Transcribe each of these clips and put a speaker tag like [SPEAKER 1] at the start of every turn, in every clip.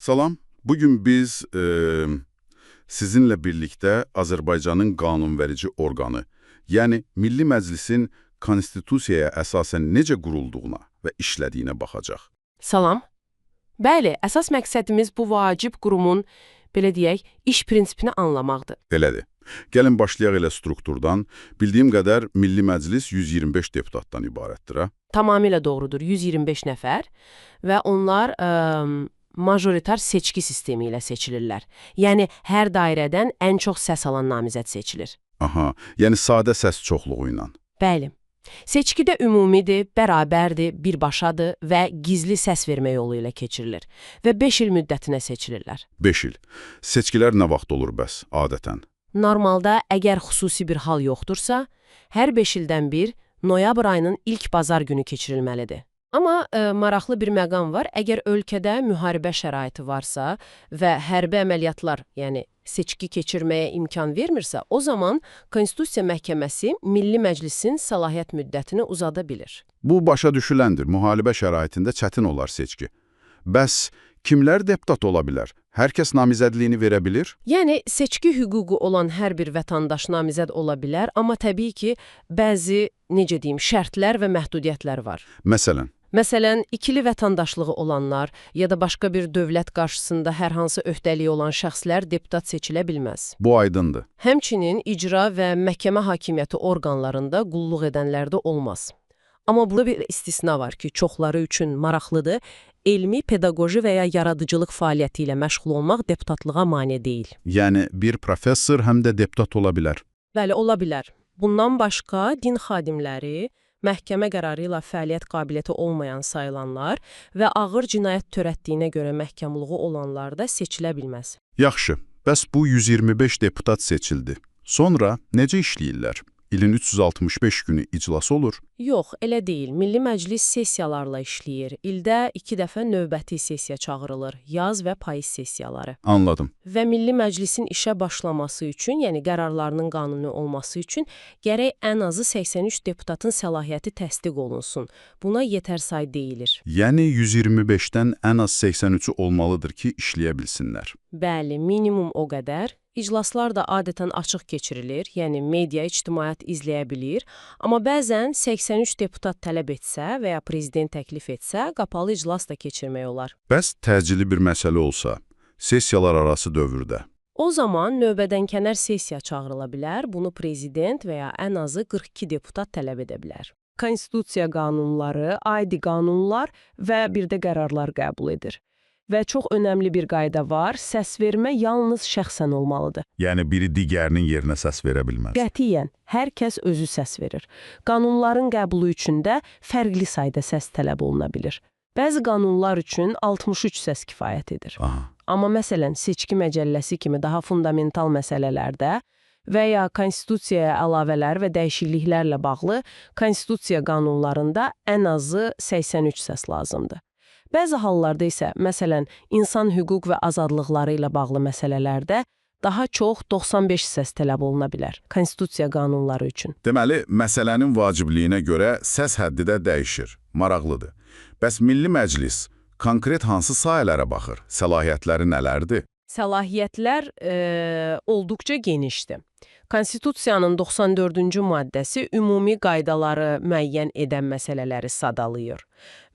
[SPEAKER 1] Salam. Bugün biz sizinle birlikte Azərbaycanın qanunverici orqanı, yəni Milli Məclisin konstitusiyaya əsasən necə qurulduğuna və işlədiyinə baxacaq.
[SPEAKER 2] Salam. Bəli, əsas məqsədimiz bu vacib qurumun, belə deyək, iş prinsipini anlamaqdır.
[SPEAKER 1] Elədir. Gəlin başlayaq elə strukturdan. Bildiyim qədər Milli Məclis 125 deputatdan ibarətdir, ha?
[SPEAKER 2] Tamamilə doğrudur, 125 nəfər və onlar majoritar seçki sistemi ilə seçilirlər. Yəni, hər dairədən ən çox səs alan namizəd seçilir.
[SPEAKER 1] Aha, yəni sadə səs çoxluğu ilə.
[SPEAKER 2] Bəli. Seçkidə ümumidir, bərabərdir, birbaşadır və gizli səs vermə yolu ilə keçirilir və 5 il müddətinə seçilirlər.
[SPEAKER 1] 5 il. Seçkilər nə vaxt olur bəs, adətən?
[SPEAKER 2] Normalda, əgər xüsusi bir hal yoxdursa, hər 5 ildən bir noyabr ayının ilk bazar günü keçirilməlidir. Amma maraqlı bir məqam var. Əgər ölkədə müharibə şəraiti varsa və hərbi əməliyyatlar, yəni seçki keçirməyə imkan vermirsə, o zaman Konstitusiya Məhkəməsi Milli Məclisin səlahiyyət müddətini uzada bilir.
[SPEAKER 1] Bu başa düşüləndir. Müharibə şəraitində çətin olar seçki. Bəs kimlər deputat ola bilər? Hər kəs namizədliyini verə bilir?
[SPEAKER 2] Yəni, seçki hüququ olan hər bir vətəndaş namizəd ola bilər, amma təbii ki, bəzi, necə deyim, şərtlər və məhdudiyyətlər var.
[SPEAKER 1] Məsələn?
[SPEAKER 2] Məsələn, ikili vətəndaşlığı olanlar ya da başqa bir dövlət qarşısında hər hansı öhdəliyi olan şəxslər deputat seçilə bilməz.
[SPEAKER 1] Bu aydındır.
[SPEAKER 2] Həmçinin icra və məhkəmə hakimiyyəti orqanlarında qulluq edənlər də olmaz. Amma burada bir istisna var ki, çoxları üçün maraqlıdır. Elmi, pedaqoji və ya yaradıcılıq fəaliyyəti ilə məşğul olmaq deputatlığa mane deyil.
[SPEAKER 1] Yəni, bir professor həm də deputat ola bilər.
[SPEAKER 2] Bəli, ola bilər. Bundan başqa din xadimləri, məhkəmə qərarı ilə fəaliyyət qabiliyyəti olmayan sayılanlar və ağır cinayət törətdiyinə görə məhkumluğu olanlar da seçilə bilməz.
[SPEAKER 1] Yaxşı, bəs bu 125 deputat seçildi. Sonra necə işləyirlər? İlin 365 günü iclas olur?
[SPEAKER 2] Yox, elə deyil. Milli Məclis sessiyalarla işləyir. İldə 2 dəfə növbəti sessiya çağırılır, yaz və payız sessiyaları.
[SPEAKER 1] Anladım.
[SPEAKER 2] Və Milli Məclisin işə başlaması üçün, yəni qərarlarının qanuni olması üçün gərək ən azı 83 deputatın səlahiyyəti təsdiq olunsun. Buna yetər say deyilir.
[SPEAKER 1] Yəni 125-dən ən az 83-ü olmalıdır ki, işləyə bilsinlər.
[SPEAKER 2] Bəli, minimum o qədər. İclaslar da adətən açıq keçirilir, yəni media, ictimaiyyət izləyə bilir. Amma bəzən 83 deputat tələb etsə və ya prezident təklif etsə, qapalı iclas da keçirmək olar.
[SPEAKER 1] Bəs təcili bir məsələ olsa, sessiyalar arası dövrdə?
[SPEAKER 2] O zaman növbədənkənar sessiya çağırıla bilər, bunu prezident və ya ən azı 42 deputat tələb edə bilər. Konstitusiya qanunları, adi qanunlar və bir də qərarlar qəbul edir. Və çox önəmli bir qayda var, səs vermə yalnız şəxsən olmalıdır.
[SPEAKER 1] Yəni biri digərinin yerinə səs verə bilməz.
[SPEAKER 2] Qətiyyən, hər kəs özü səs verir. Qanunların qəbulu üçün də fərqli sayda səs tələb oluna bilir. Bəzi qanunlar üçün 63 səs kifayət edir.
[SPEAKER 1] Aha.
[SPEAKER 2] Amma məsələn, seçki məcəlləsi kimi daha fundamental məsələlərdə və ya konstitusiyaya əlavələr və dəyişikliklərlə bağlı konstitusiya qanunlarında ən azı 83 səs lazımdır. Bəzi hallarda isə, məsələn, insan hüquq və azadlıqları ilə bağlı məsələlərdə daha çox 95 səs tələb oluna bilər, konstitusiya qanunları üçün.
[SPEAKER 1] Deməli, məsələnin vacibliyinə görə səs həddi də dəyişir. Maraqlıdır. Bəs Milli Məclis konkret hansı sahələrə baxır? Səlahiyyətləri nələrdir?
[SPEAKER 2] Səlahiyyətlər olduqca genişdir. Konstitusiyanın 94-cü maddəsi ümumi qaydaları müəyyən edən məsələləri sadalayır.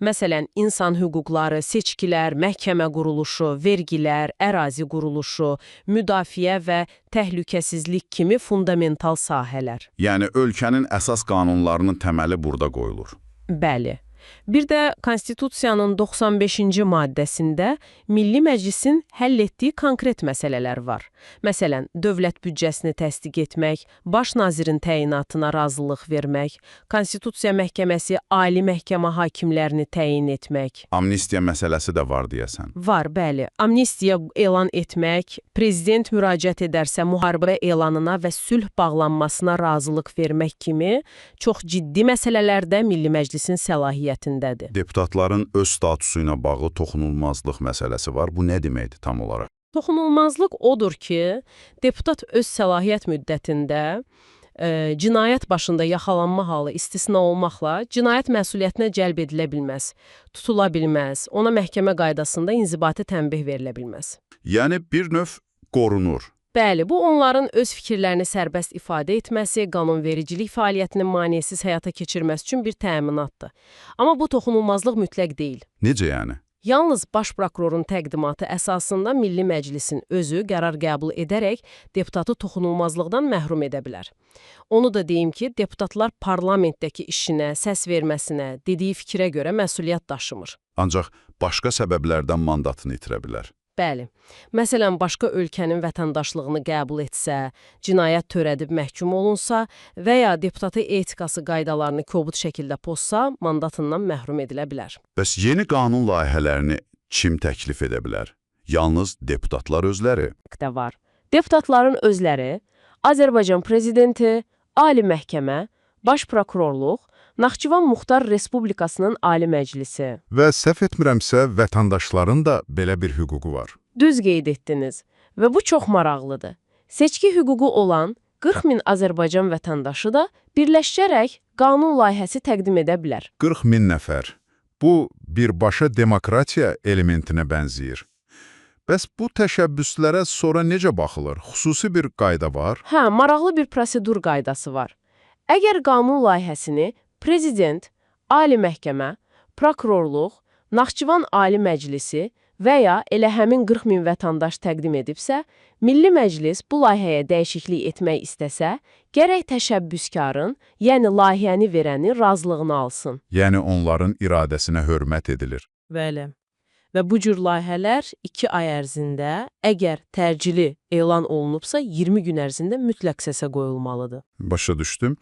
[SPEAKER 2] Məsələn, insan hüquqları, seçkilər, məhkəmə quruluşu, vergilər, ərazi quruluşu, müdafiə və təhlükəsizlik kimi fundamental sahələr.
[SPEAKER 1] Yəni, ölkənin əsas qanunlarının təməli burada qoyulur.
[SPEAKER 2] Bəli. Bir də Konstitusiyanın 95-ci maddəsində Milli Məclisin həll etdiyi konkret məsələlər var. Məsələn, dövlət büdcəsini təsdiq etmək, baş nazirin təyinatına razılıq vermək, Konstitusiya Məhkəməsi ali məhkəmə hakimlərini təyin etmək.
[SPEAKER 1] Amnistiya məsələsi də var deyəsən.
[SPEAKER 2] Var, bəli. Amnistiya elan etmək, prezident müraciət edərsə müharibə elanına və sülh bağlanmasına razılıq vermək kimi çox ciddi məsələlərdə Milli Məclisin səlahiyyəti
[SPEAKER 1] Deputatların öz statusu ilə bağlı toxunulmazlıq məsələsi var. Bu nə deməkdir tam olaraq?
[SPEAKER 2] Toxunulmazlıq odur ki, deputat öz səlahiyyət müddətində cinayət başında yaxalanma halı istisna olmaqla cinayət məsuliyyətinə cəlb edilə bilməz, tutula bilməz, ona məhkəmə qaydasında inzibati tənbih verilə bilməz.
[SPEAKER 1] Yəni bir növ qorunur.
[SPEAKER 2] Bəli, bu onların öz fikirlərini sərbəst ifadə etməsi, qanunvericilik fəaliyyətinin maneəsiz həyata keçirməsi üçün bir təminatdır. Amma bu toxunulmazlıq mütləq deyil.
[SPEAKER 1] Necə yəni?
[SPEAKER 2] Yalnız baş prokurorun təqdimatı əsasında Milli Məclisin özü qərar qəbul edərək deputatı toxunulmazlıqdan məhrum edə bilər. Onu da deyim ki, deputatlar parlamentdəki işinə, səs verməsinə, dediyi fikrə görə məsuliyyət daşımır.
[SPEAKER 1] Ancaq başqa səbəblərdən mandatını itirə bilər.
[SPEAKER 2] Bəli. Məsələn, başqa ölkənin vətəndaşlığını qəbul etsə, cinayət törədib məhkum olunsa və ya deputatı etikası qaydalarını kobud şəkildə pozsa, mandatından məhrum edilə bilər.
[SPEAKER 1] Bəs yeni qanun layihələrini kim təklif edə bilər? Yalnız deputatlar özləri.
[SPEAKER 2] Var. Deputatların özləri, Azərbaycan prezidenti, Ali Məhkəmə, Baş prokurorluq, Naxçıvan Muxtar Respublikasının Ali Məclisi.
[SPEAKER 3] Və səhv etmirəmsə, vətəndaşların da belə bir hüququ var.
[SPEAKER 2] Düz qeyd etdiniz və bu çox maraqlıdır. Seçki hüququ olan 40 min Azərbaycan vətəndaşı da birləşərək qanun layihəsi təqdim edə bilər.
[SPEAKER 3] 40 min nəfər. Bu, birbaşa demokratiya elementinə bənzəyir. Bəs bu təşəbbüslərə sonra necə baxılır? Xüsusi bir qayda var?
[SPEAKER 2] Hə, maraqlı bir prosedur qaydası var. Əgər qanun layihəsini Prezident, Ali Məhkəmə, Prokurorluq, Naxçıvan Ali Məclisi və ya elə həmin 40 min vətəndaş təqdim edibsə, Milli Məclis bu layihəyə dəyişiklik etmək istəsə, gərək təşəbbüskarın, yəni layihəni verənin razılığını alsın.
[SPEAKER 3] Yəni onların iradəsinə hörmət edilir.
[SPEAKER 2] Bəli. Və bu cür layihələr 2 ay ərzində, əgər təcili elan olunubsa, 20 gün ərzində mütləq səsə qoyulmalıdır.
[SPEAKER 1] Başa düşdüm.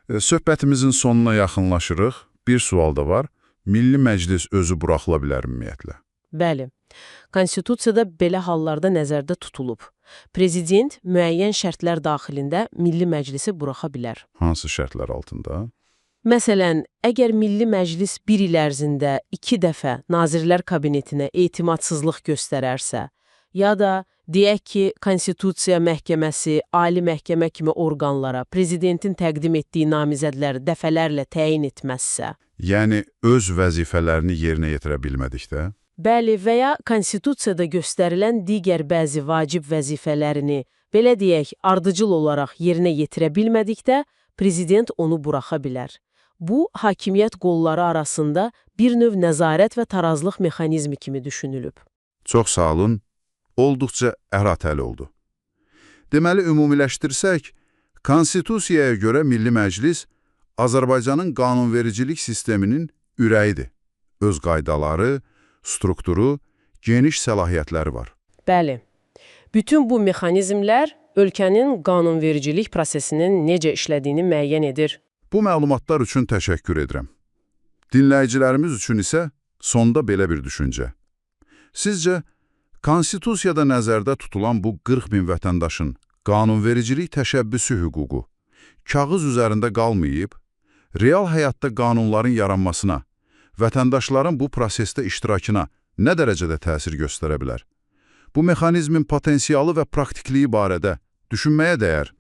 [SPEAKER 1] Söhbətimizin sonuna yaxınlaşırıq. Bir sual da var. Milli Məclis özü buraxıla bilər ümumiyyətlə?
[SPEAKER 2] Bəli. Konstitusiyada belə hallarda nəzərdə tutulub. Prezident müəyyən şərtlər daxilində Milli Məclisi buraxa bilər.
[SPEAKER 1] Hansı şərtlər altında?
[SPEAKER 2] Məsələn, əgər Milli Məclis 1 il ərzində 2 dəfə Nazirlər Kabinetinə etimadsızlıq göstərərsə, ya da deyək ki, Konstitusiya Məhkəməsi, Ali Məhkəmə kimi orqanlara prezidentin təqdim etdiyi namizədləri dəfələrlə təyin etməzsə.
[SPEAKER 1] Yəni, öz vəzifələrini yerinə yetirə bilmədikdə?
[SPEAKER 2] Bəli, və ya Konstitusiyada göstərilən digər bəzi vacib vəzifələrini, belə deyək, ardıcıl olaraq yerinə yetirə bilmədikdə, prezident onu buraxa bilər. Bu, hakimiyyət qolları arasında bir növ nəzarət və tarazlıq mexanizmi kimi düşünülüb.
[SPEAKER 1] Çox sağ olun. Olduqca əhatəli oldu. Deməli, ümumiləşdirsək, Konstitusiyaya görə Milli Məclis Azərbaycanın qanunvericilik sisteminin ürəyidir. Öz qaydaları, strukturu, geniş səlahiyyətləri var.
[SPEAKER 2] Bəli. Bütün bu mexanizmlər ölkənin qanunvericilik prosesinin necə işlədiyini müəyyən edir.
[SPEAKER 1] Bu məlumatlar üçün təşəkkür edirəm. Dinləyicilərimiz üçün isə sonda belə bir düşüncə. Sizcə, Konstitusiyada nəzərdə tutulan bu 40 min vətəndaşın qanunvericilik təşəbbüsü hüququ kağız üzərində qalmayıb, real həyatda qanunların yaranmasına, vətəndaşların bu prosesdə iştirakına nə dərəcədə təsir göstərə bilər? Bu mexanizmin potensialı və praktikliyi barədə düşünməyə dəyər.